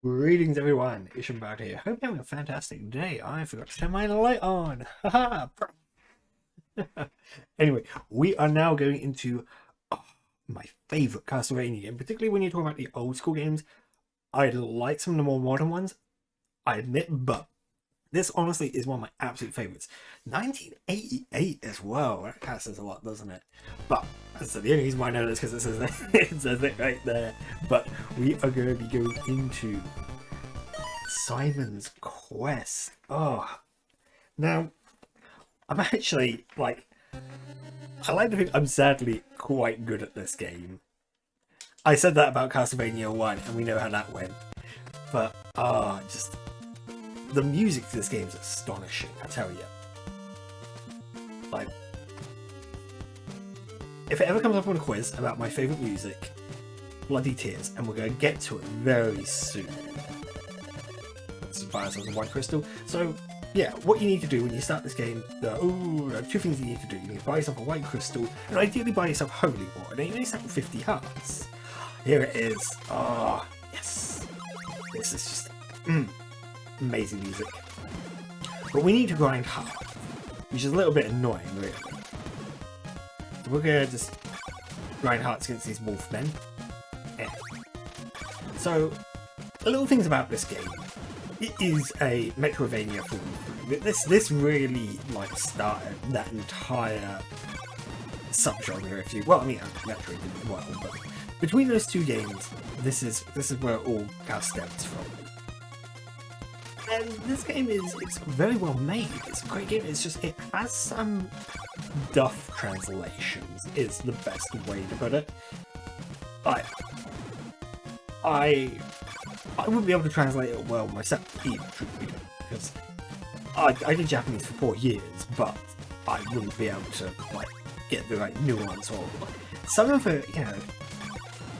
Greetings everyone, Ishambard here. Hope you're having a fantastic day. I forgot to turn my light on. Haha. Anyway, we are now going into my favorite Castlevania game, particularly when you're talking about the old school games. I like some of the more modern ones, I admit, but this honestly is one of my absolute favorites. 1988 as well. That kind of says a lot, doesn't it? But as I said, the only reason why I know this is because it says it right there. But we are going to be going into Simon's Quest. Oh, now I'm actually like, I like to think I'm sadly quite good at this game. I said that about Castlevania 1, and we know how that went. But just the music to this game is astonishing, I tell you. Like, if it ever comes up on a quiz about my favourite music, bloody tears, and we're going to get to it very soon. Let's buy ourselves a white crystal. So, yeah, what you need to do when you start this game, there are two things you need to do. You need to buy yourself a white crystal, and ideally buy yourself holy water. Now, you only start with 50 hearts. Here it is. Oh, yes. This is just amazing music. But we need to grind hard, which is a little bit annoying, really. So we're going to just grind hearts against these wolfmen. Yeah. So, the little things about this game. It is a Metroidvania form. This really like started that entire subgenre, if you well, I mean Metroid did as well, but between those two games, this is where it all kind of stems from. And this game it's very well made. It's a great game. It's just it has some duff translations. Is the best way to put it. I wouldn't be able to translate it well myself either, truthfully, because I did Japanese for 4 years, but I wouldn't be able to like get the right nuance or some of it,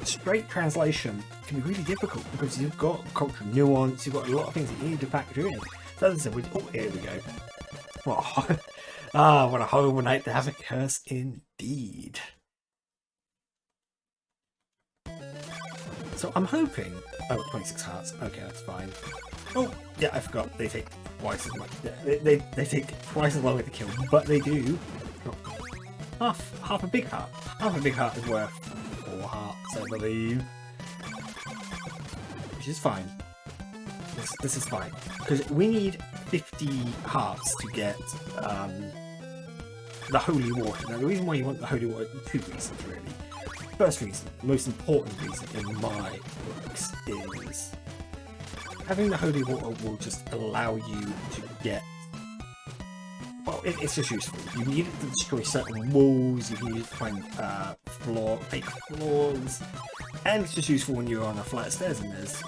straight translation can be really difficult because you've got cultural nuance, you've got a lot of things that you need to factor in. So as I said, here we go. What a horrible night to have a curse indeed. So I'm hoping. Oh, 26 hearts. Okay, that's fine. Oh, yeah, I forgot. They take twice as much. They take twice as long to kill, but they do. Half a big heart. Half a big heart is worth 4 hearts, I believe. Which is fine. This is fine. Because we need 50 hearts to get the holy water. Now, the reason why you want the holy water, 2 reasons, really. First reason, the most important reason in my books is having the holy water will just allow you to get, well, it's just useful. You need it to destroy certain walls, you can use it to find fake floors, and it's just useful when you're on a flight of stairs and there's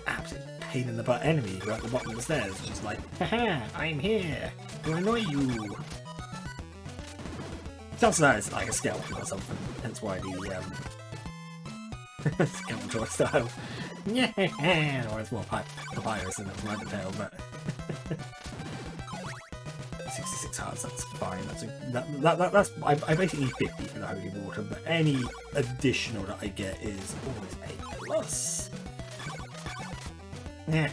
absolute pain in the butt enemy who are at the bottom of the stairs, just like, haha, I'm here to annoy you. Chances are it's like a skeleton or something, hence why the Skeletor style. Yeah, or it's more papyrus than a rabbit tail, but 66 hearts, that's fine. That's I basically need 50 for the holy water, but any additional that I get is always a plus. Yeah.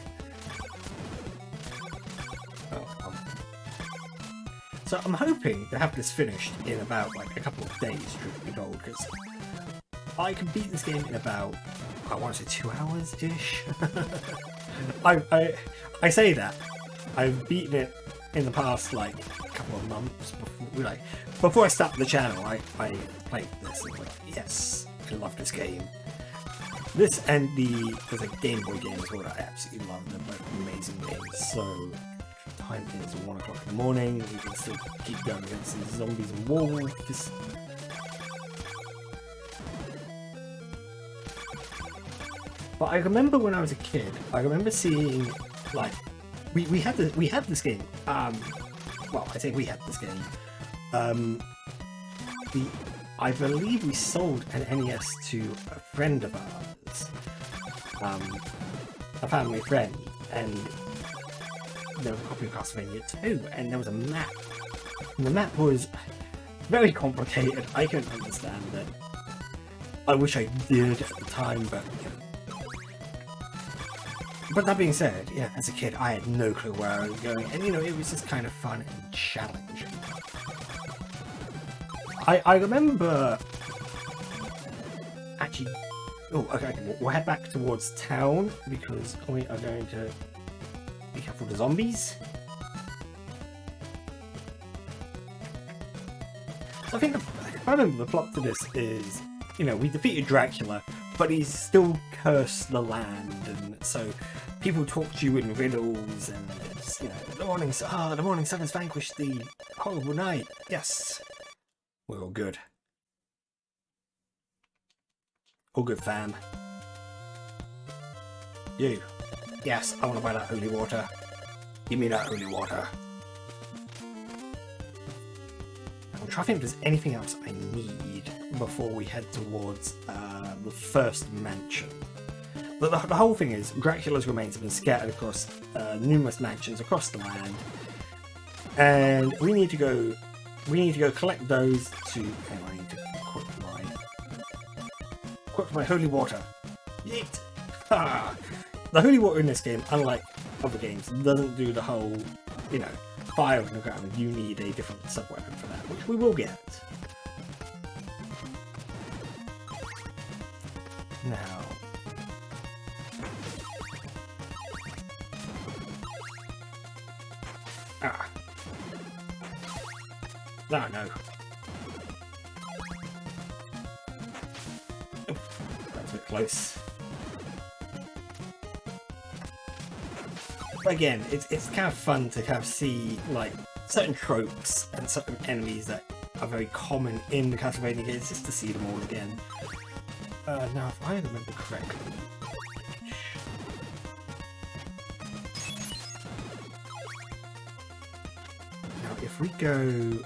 So I'm hoping to have this finished in about like a couple of days, truth be told, because I can beat this game in about, I want to say 2 hours-ish. I say that. I've beaten it in the past like a couple of months before I started the channel. I played this and was like, yes, I love this game. This and there's a Game Boy game as well that I absolutely love. They're both amazing games. So time is 1 o'clock in the morning. We can still keep going against these zombies and wolves. But I remember when I was a kid, I remember seeing like we had this game. Well, I say we had this game. I believe we sold an NES to a friend of ours, a family friend, and there was a copy of Castlevania 2, and there was a map. And the map was very complicated. I couldn't understand it. I wish I did at the time, but But that being said, yeah, as a kid, I had no clue where I was going, and you know, it was just kind of fun and challenging. I remember actually. Oh, okay. We'll head back towards town because we are going to be careful of the zombies. So I think if I remember, the plot to this is, you know, we defeated Dracula, but he's still cursed the land, and so people talk to you in riddles, and it's, you know, the morning sun has vanquished the horrible night. Yes, we're all good. All good, fam. You. Yes, I want to buy that holy water. Give me that holy water. I'm trying to think if there's anything else I need before we head towards the first mansion. But the whole thing is, Dracula's remains have been scattered across numerous mansions across the land, and we need to go collect those to. Anyway, I need to equip my holy water. Yeet! Ha! The holy water in this game, unlike other games, doesn't do the whole, you know, fire in the ground. You need a different sub-weapon for that, which we will get. Now... Ah. No, no. That's a bit close. But again, it's kind of fun to kind of see like certain tropes and certain enemies that are very common in the Castlevania games, just to see them all again. Now, if I remember correctly, now if we go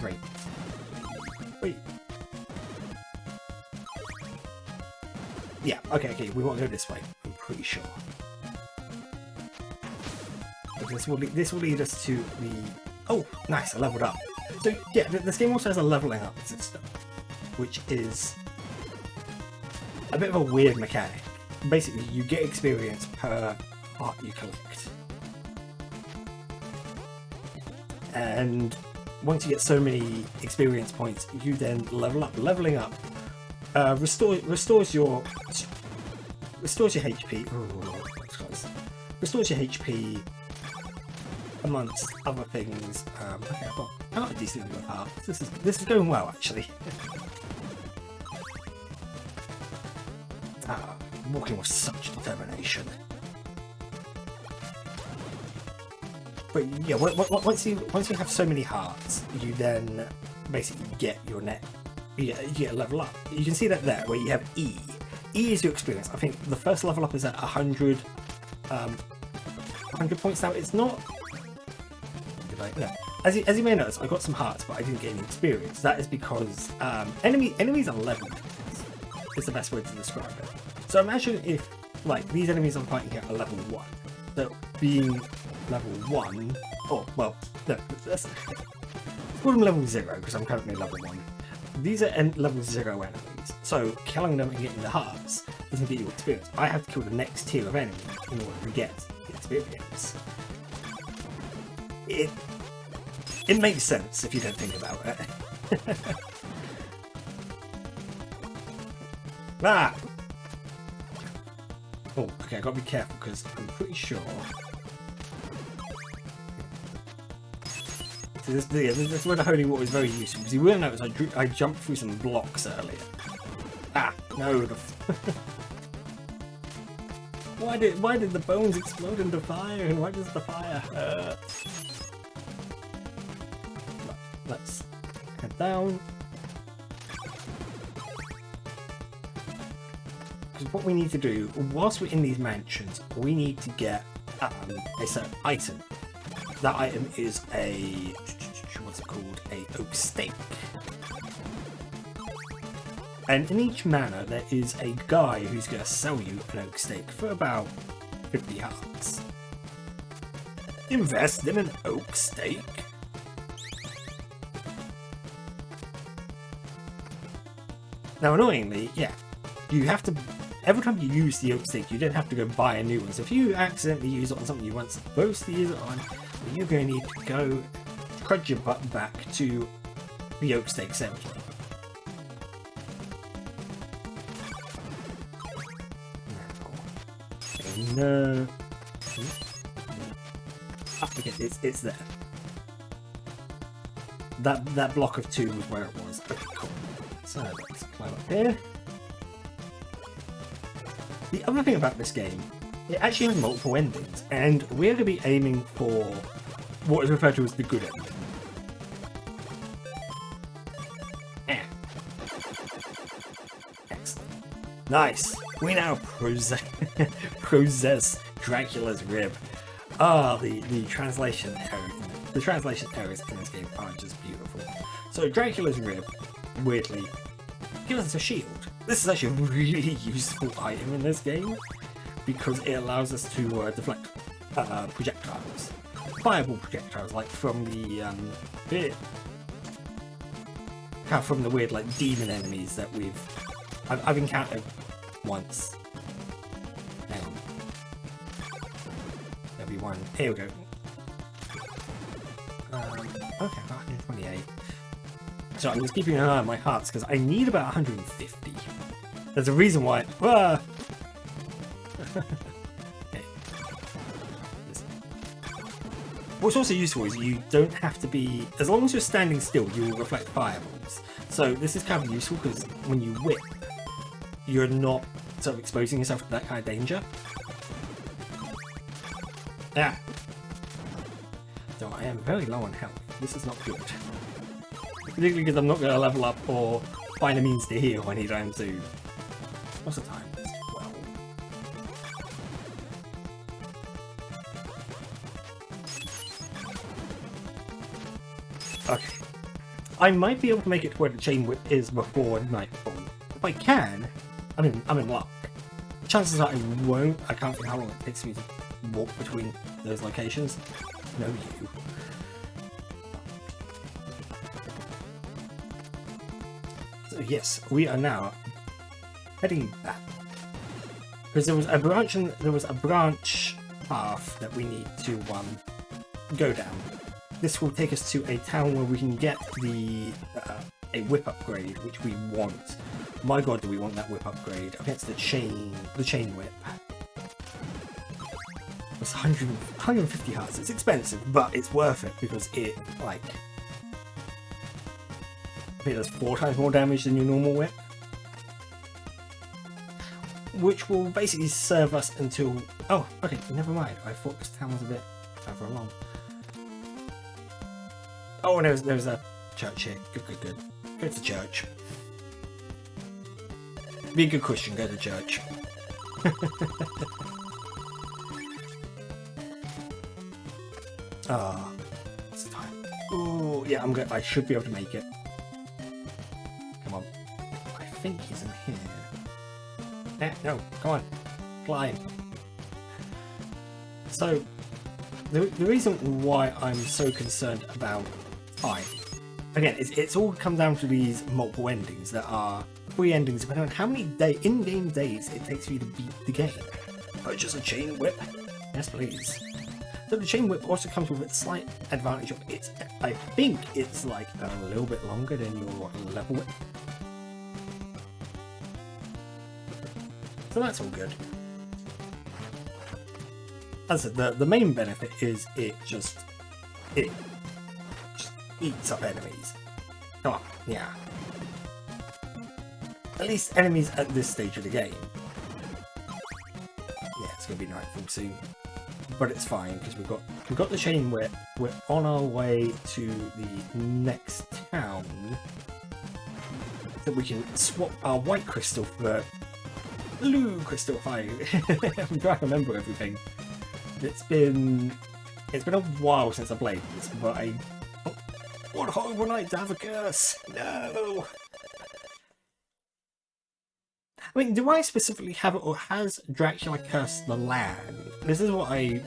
right, wait. Yeah, okay, we want to go this way, I'm pretty sure. But this will lead us to the... Oh, nice, I leveled up. So, yeah, this game also has a leveling up system, which is a bit of a weird mechanic. Basically, you get experience per heart you collect. And once you get so many experience points, you then level up. Leveling up restores your HP. Ooh, restores your HP amongst other things. Okay, I got a decent number of hearts. This is going well, actually. I'm walking with such determination. But yeah, once you have so many hearts, you then basically get your net. You get a level up. You can see that there, where you have E. E is your experience. I think the first level up is at 100 points now. It's not... No. As you may notice, I got some hearts, but I didn't get any experience. That is because enemies are leveled. Is the best way to describe it. So imagine if, like, these enemies I'm fighting here are level 1. So being level 1... Oh, well, no, let's call them level 0, because I'm currently level 1. These are level 0 enemies, so killing them and getting the hearts doesn't get you experience. I have to kill the next tier of enemies in order to get the experience. It makes sense if you don't think about it. Ah! Oh, okay, I've got to be careful because I'm pretty sure... So this is where the holy water is very useful, because you will notice I jumped through some blocks earlier. Ah, no. Why did the bones explode into fire, and why does the fire hurt? Let's head down. Because what we need to do, whilst we're in these mansions, we need to get a certain item. That item is a... what's it called? A oak stake. And in each manor there is a guy who's going to sell you an oak stake for about 50 hearts. Invest in an oak stake? Now annoyingly, yeah, you have to every time you use the oak stick, you don't have to go buy a new one. So if you accidentally use it on something you weren't supposed to use it on, you're going to need to go crunch your butt back to the oak stick assembly. No. Okay, it's there. That block of 2 was where it was. Okay, cool. So let's climb up here. The other thing about this game, it actually has multiple endings, and we're going to be aiming for what is referred to as the good ending. Excellent. Nice. We now possess Dracula's rib. Ah, the translation error. The translation errors in this game are just beautiful. So Dracula's rib, weirdly, gives us a shield. This is actually a really useful item in this game because it allows us to deflect projectiles, fireball projectiles, like from the from the weird like demon enemies that I've encountered once. There'll be one. Here we go. Okay, 128. So I'm just keeping an eye on my hearts because I need about 150. There's a reason why. Okay. What's also useful is you don't have to be, as long as you're standing still, you will reflect fireballs. So this is kind of useful because when you whip, you're not sort of exposing yourself to that kind of danger. Yeah. So I am very low on health. This is not good. Particularly because I'm not going to level up or find a means to heal anytime soon. What's the time? It's 12. Okay. I might be able to make it to where the chain whip is before nightfall. If I can, I'm in luck. Chances are I won't. I can't think how long it takes me to walk between those locations. No, you. So yes, we are now heading back because there was a branch path that we need to go down. This will take us to a town where we can get a whip upgrade, which we want. My god, do we want that whip upgrade against the chain whip. It's 150 hearts. It's expensive, but it's worth it because it, like, I think it does 4 times more damage than your normal whip, which will basically serve us until. Oh, okay, never mind. I thought this town was a bit further along. Oh, and there's a church here. Good. Go to church. Be a good Christian. Go to church. Ah, it's time. Oh, yeah, I should be able to make it. Come on. I think he's in here. No, come on. Climb. So, the reason why I'm so concerned about time, again, it's all come down to these multiple endings that are 3 endings depending on how many in-game days it takes for you to beat the game. Purchase a chain whip? Yes, please. So the chain whip also comes with a slight advantage of I think it's like a little bit longer than your level whip. So that's all good. As I said, the main benefit is it just eats up enemies. Come on, yeah. At least enemies at this stage of the game. Yeah, it's gonna be nightfall soon. But it's fine because we've got the chain whip. We're on our way to the next town that we can swap our white crystal for blue crystal. I'm trying to remember everything. It's been a while since I played this, but what a horrible night to have a curse! No. I mean, do I specifically have it, or has Dracula cursed the land? This is what I'm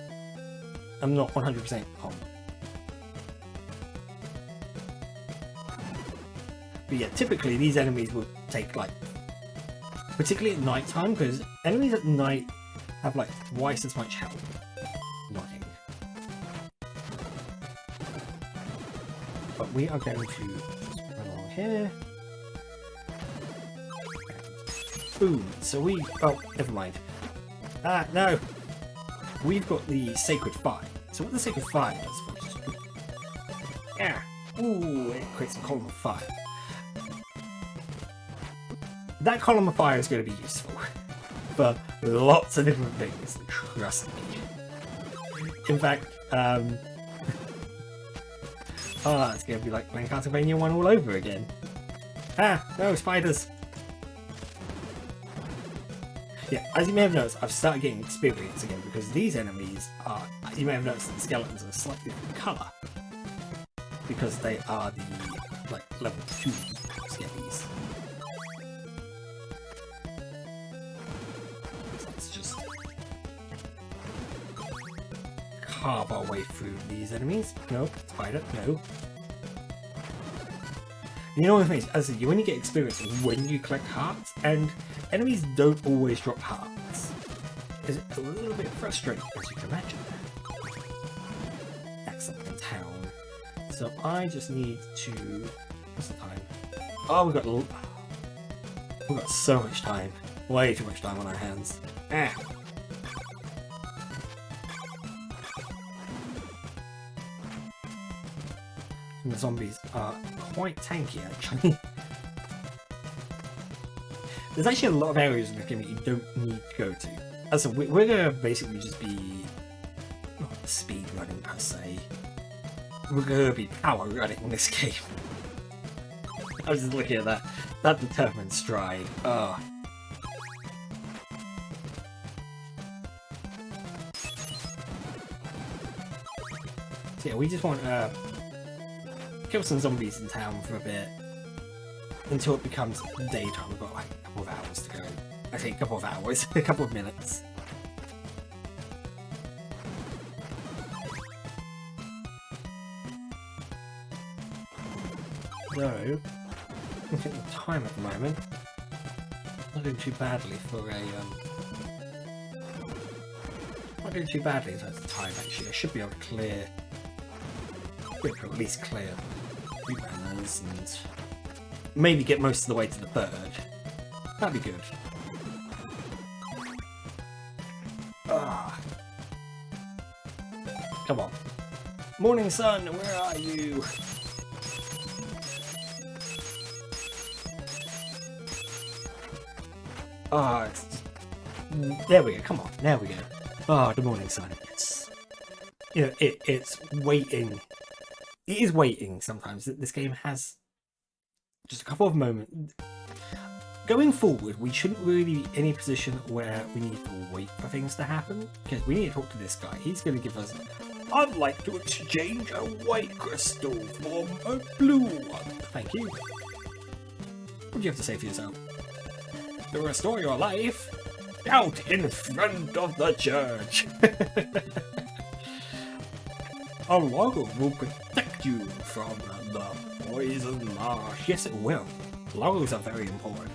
not 100% on. But yeah, typically these enemies would take like particularly at night time, because enemies at night have like twice as much health. Annoying. But we are going to just run along here. Boom. So we... Oh, never mind. Ah, no. We've got the Sacred Fire. So what the Sacred Fire does... Yeah. Ooh, it creates a column of fire. That column of fire is going to be useful for lots of different things, trust me. In fact, oh, it's going to be like playing Castlevania 1 all over again. Ah, no, spiders! Yeah, as you may have noticed, I've started getting experience again because these enemies are, you may have noticed that the skeletons are slightly different colour. Because they are the, like, level 2 skellies. So let's just carve our way through these enemies. No, spider, no. You know what I mean? As I said, you only get experience when you collect hearts, and enemies don't always drop hearts. It's a little bit frustrating, as you can imagine. Excellent town. So I just need to... What's the time? Oh, we've got so much time. Way too much time on our hands. Ah. And the zombies are quite tanky, actually. There's actually a lot of areas in the game that you don't need to go to. So we're going to basically just be... not speed running per se. We're going to be power running in this game. I was just looking at that. That determined stride. Oh. So yeah, we just want to kill some zombies in town for a bit. Until it becomes daytime. We've got like a couple of hours to go. I say a couple of hours. A couple of minutes. So, looking at the time at the moment, not doing too badly for a not doing too badly in terms of time actually. I should be able to clear, at least clear 3 banners and maybe get most of the way to the 3rd. That'd be good. Ah. Come on. Morning sun, where are you? Oh, there we go. Come on, there we go. Oh, the morning sun. It's, you know, it's waiting. It is waiting sometimes. This game has just a couple of moments. Going forward, we shouldn't really be in any position where we need to wait for things to happen, because we need to talk to this guy. He's going to give us... I'd like to exchange a white crystal for a blue one. Thank you. What do you have to say for yourself? To restore your life, out in front of the church. A logger will protect you from the poison marsh. Yes, it will. Loggers are very important.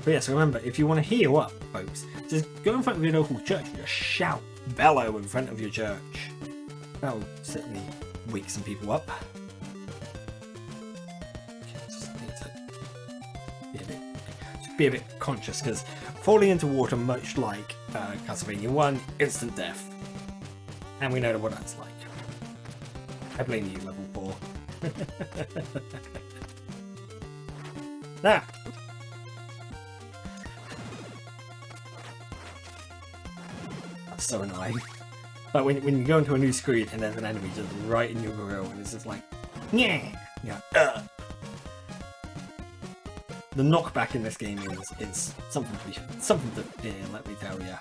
But yes, remember, if you want to heal up, folks, just go in front of your local church and just shout, bellow in front of your church. That'll certainly wake some people up. Be a bit conscious, because falling into water, much like Castlevania 1, instant death. And we know what that's like. I blame you, level 4. Ah! That's so annoying. But when you go into a new screen and there's an enemy just right in your grill and it's just like, yeah, yeah. The knockback in this game is something to fear, let me tell ya.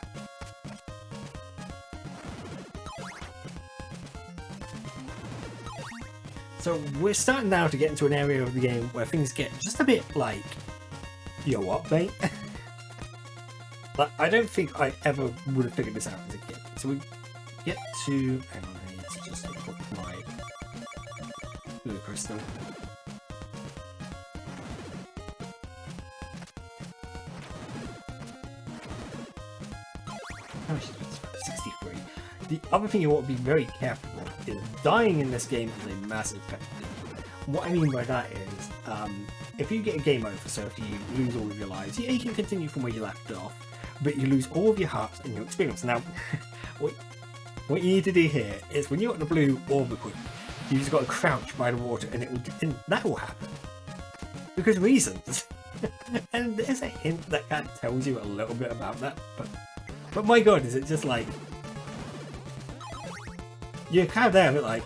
So we're starting now to get into an area of the game where things get just a bit like, yo what, mate? But I don't think I ever would have figured this out as a kid. So we get to, hang on, I need to just put my blue crystal. much is it? 63. The other thing you want to be very careful of is dying in this game is a massive penalty. What I mean by that is, if you get a game over, so if you lose all of your lives, yeah, you can continue from where you left off, but you lose all of your hearts and your experience. Now, what you need to do here is when you're at the blue orb equipment, you just got to crouch by the water, and that will happen because reasons. And there's a hint that kind of tells you a little bit about that, but my god, is it just like you're kind of there, but like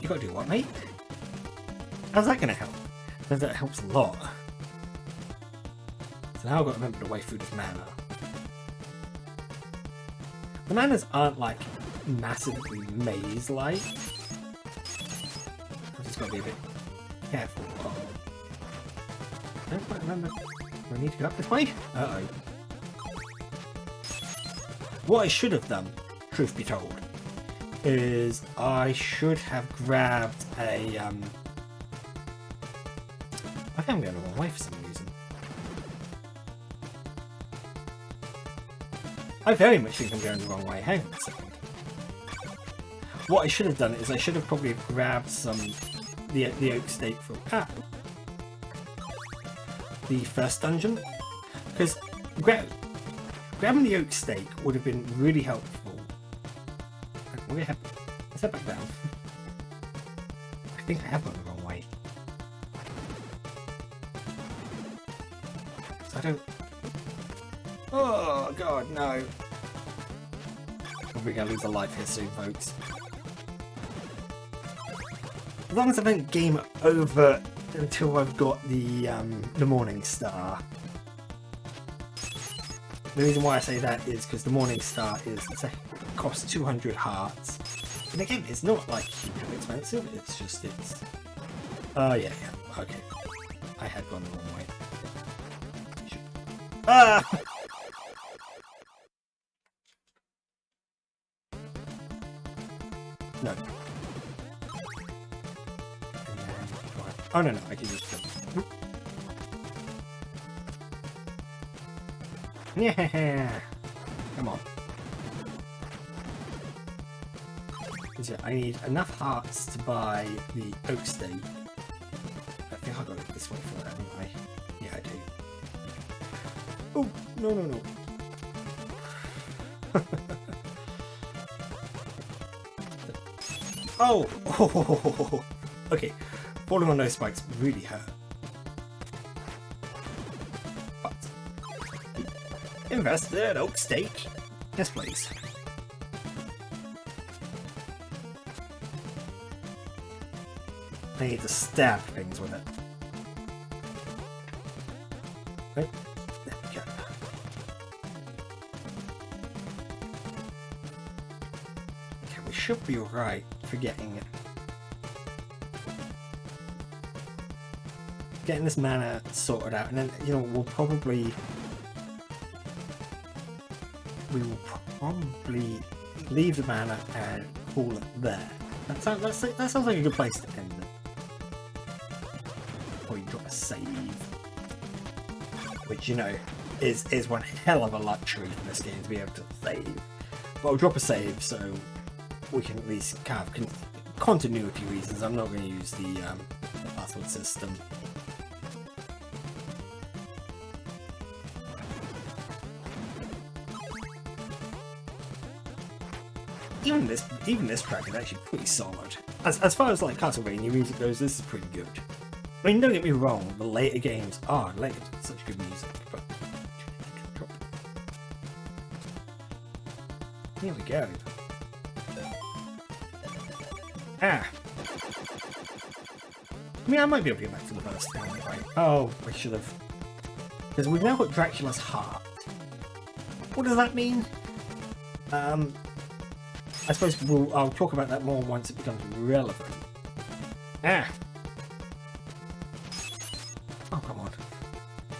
you got to do what, mate? How's that going to help? Because that helps a lot. So now I've got to remember the way through this mana. The manas aren't like massively maze-like. I've just got to be a bit careful. I don't quite remember. Do I need to go up this way? Uh-oh. What I should have done, truth be told, is I should have grabbed a I think I'm going the wrong way for some reason. I very much think I'm going the wrong way. Hang on a second. What I should have done is I should have probably grabbed the oak stake from the first dungeon, because grabbing the oak stake would have been really helpful. Let's head back down. I think I have gone the wrong way. So I don't. Oh god, no! Probably gonna lose a life here soon, folks. As long as I don't game over until I've got the Morning Star. The reason why I say that is because the Morning Star costs 200 hearts. And again, it's not like super expensive, it's just, yeah, okay. I had gone the wrong way. Ah! No. Oh no, I can just jump. Yeah! Come on. I need enough hearts to buy the oak stake. I think I got it this way for that, haven't I? Yeah, I do. Oh, no. Oh! Okay, falling on those spikes really hurt. But invested oak stake. Yes, please. I need to stab things with it. Right? There we go. Okay, we should be alright for getting this mana sorted out, and then we will probably leave the mana and call it there. That sounds like a good place to end it. Or you drop a save, which is one hell of a luxury in this game to be able to save. But I'll drop a save so we can at least kind of continuity reasons. I'm not going to use the password system. Even this track is actually pretty solid. As far as like Castlevania music goes, this is pretty good. I mean, don't get me wrong, the later games are such good music, but here we go. Ah. I mean, I might be able to get back to the first thing, right? Oh, I should have. Because we've now got Dracula's heart. What does that mean? I suppose I'll talk about that more once it becomes relevant. Ah! Oh, come on.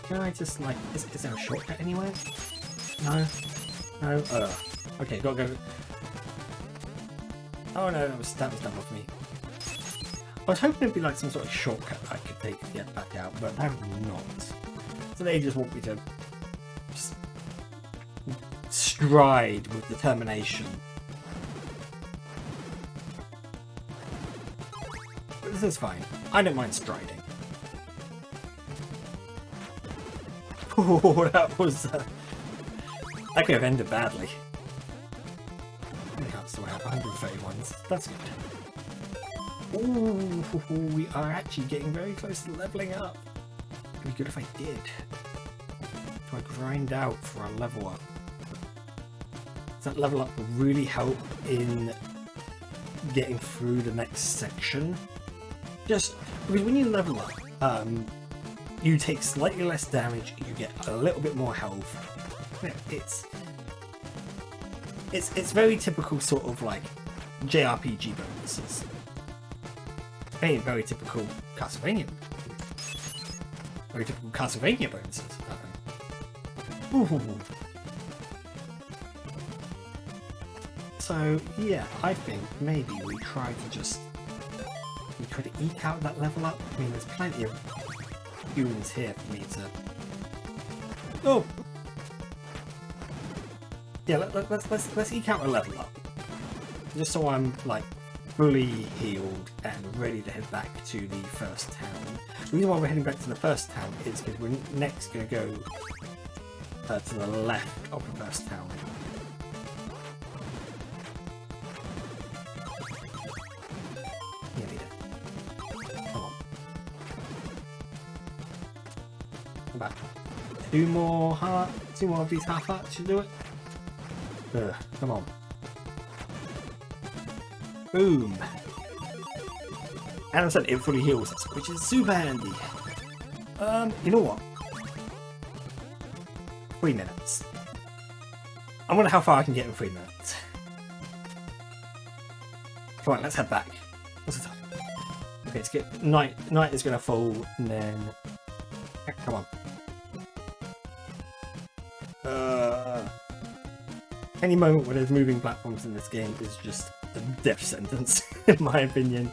Can I just, like... Is there a shortcut anywhere? No? No? Okay, gotta go. Oh no, that was done with me. I was hoping it'd be like some sort of shortcut I could take to get back out, but apparently not. So they just want me to... just stride with determination. But this is fine. I don't mind striding. Oh, that was... that could have ended badly. We can't still have 131s. That's good. Ooh, we are actually getting very close to leveling up. It'd be good if I did. Do I grind out for a level up? Does that level up really help in getting through the next section? Just because when you level up, you take slightly less damage, you get a little bit more health. It's very typical sort of like JRPG bonuses. Hey, very typical Castlevania. Very typical Castlevania bonuses. Ooh. So yeah, I think maybe we try to eke out that level up. I mean, there's plenty of humans here for me to. Oh. Yeah, let's eke out a level up, just so I'm like fully healed and ready to head back to the first town. The reason why we're heading back to the first town is because we're next going to go to the left of the first town. Yeah, we do. Come on. About two more of these half hearts should do it. Come on. Boom. And I said it fully heals us, which is super handy. You know what? 3 minutes. I wonder how far I can get in 3 minutes. Come on, let's head back. What's the time? Okay, let's get night is gonna fall and then come on. Any moment where there's moving platforms in this game is just a death sentence, in my opinion.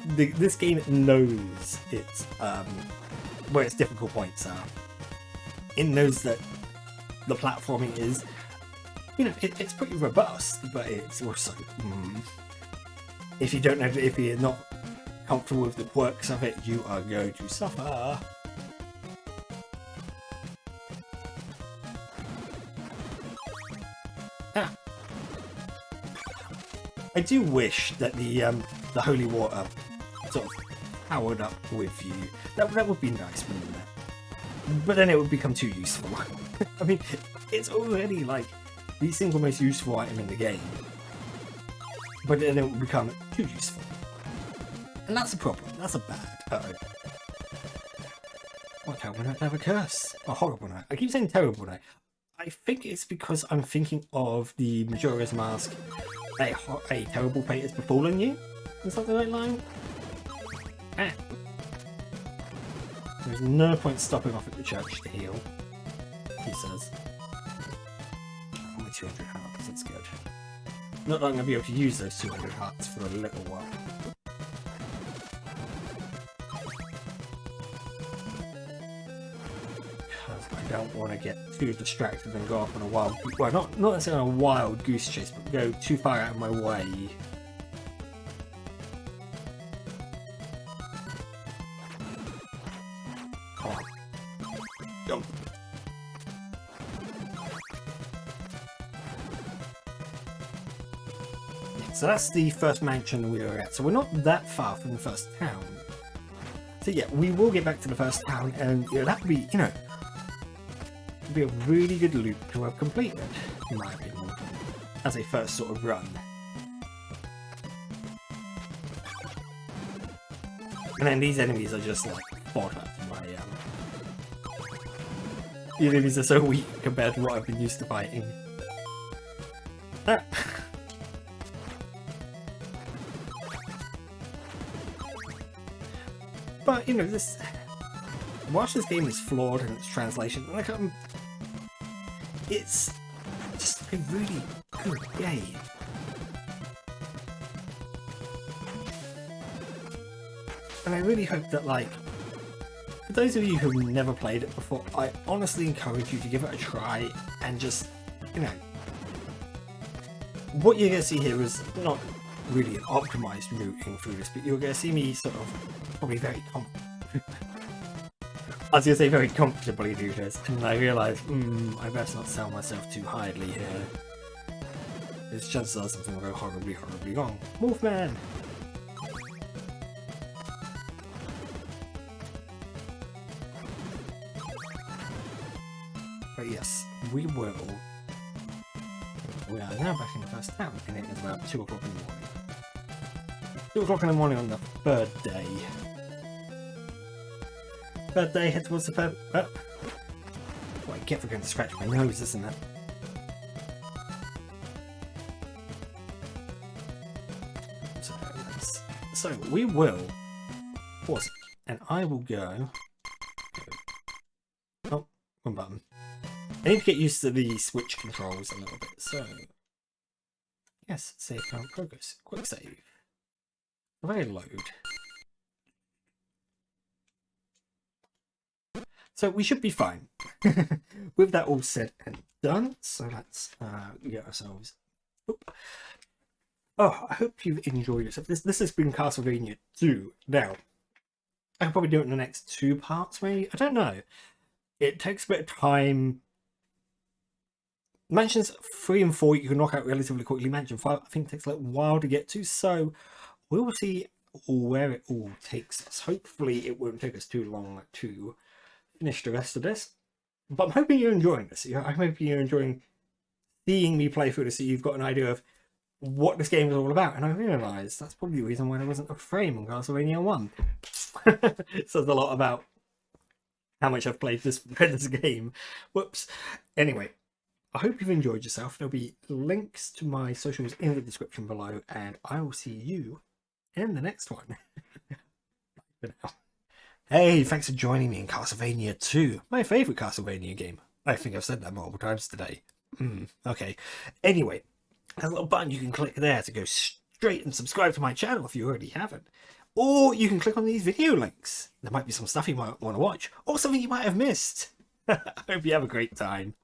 This game knows its where its difficult points are. It knows that the platforming is, you know, it's pretty robust, but it's also if you're not comfortable with the quirks of it, you are going to suffer. I do wish that the holy water sort of powered up with you. That would be nice, wouldn't it? But then it would become too useful. I mean, it's already like the single most useful item in the game, but then it would become too useful, and that's a problem. That's a bad. What terrible night to have a curse? A horrible night. I keep saying terrible night. I think it's because I'm thinking of the Majora's Mask. A terrible fate has befallen you, and something like that. Ah. There's no point stopping off at the church to heal, he says. Only 200 hearts, that's good. Not that I'm going to be able to use those 200 hearts for a little while. Because I don't want to get too distracted and go off on a wild... Well, not necessarily a wild goose chase, but go too far out of my way. Jump. So that's the first mansion we were at. So we're not that far from the first town. So yeah, we will get back to the first town, and that would be, it'd be a really good loop to have completed, in my opinion, as a first sort of run. And then these enemies are just like fodder to my The enemies are so weak compared to what I've been used to fighting. Ah. But whilst this game is flawed in its translation, it's just a really good game. And I really hope that For those of you who've never played it before, I honestly encourage you to give it a try and just, you know, what you're going to see here is not really an optimized routing through this, but you're going to see me sort of probably very I was going to say very comfortably do this, and I realised, I best not sell myself too highly here. There's chances are something will go horribly, horribly wrong. Wolfman! But yes, we will. We are now back in the first town, and it is about 2 o'clock in the morning. 2 o'clock in the morning on the third day. Third day, head towards the third. What I get for going to scratch my nose, isn't it? So we will pause it, and I will go. Oh, one button. I need to get used to the switch controls a little bit. So yes, save current progress. Quick save. Very load. So we should be fine with that all said and done. So let's get ourselves. Oop. Oh, I hope you've enjoyed yourself. This has been Castlevania 2. Now, I could probably do it in the next 2 parts, maybe. I don't know. It takes a bit of time. Mansions 3 and 4 you can knock out relatively quickly. Mansion 5 I think takes a little while to get to. So we will see where it all takes us. Hopefully it won't take us too long to finish the rest of this, but I'm hoping you're enjoying this. I'm hoping you're enjoying seeing me play through this, so you've got an idea of what this game is all about. And I realised that's probably the reason why there wasn't a frame on Castlevania 1. It says a lot about how much I've played this game. Whoops. Anyway, I hope you've enjoyed yourself. There'll be links to my socials in the description below, and I will see you in the next one. Bye for now. Hey, thanks for joining me in Castlevania 2, my favourite Castlevania game. I think I've said that multiple times today. Okay. Anyway, there's a little button you can click there to go straight and subscribe to my channel if you already haven't. Or you can click on these video links. There might be some stuff you might want to watch, or something you might have missed. I hope you have a great time.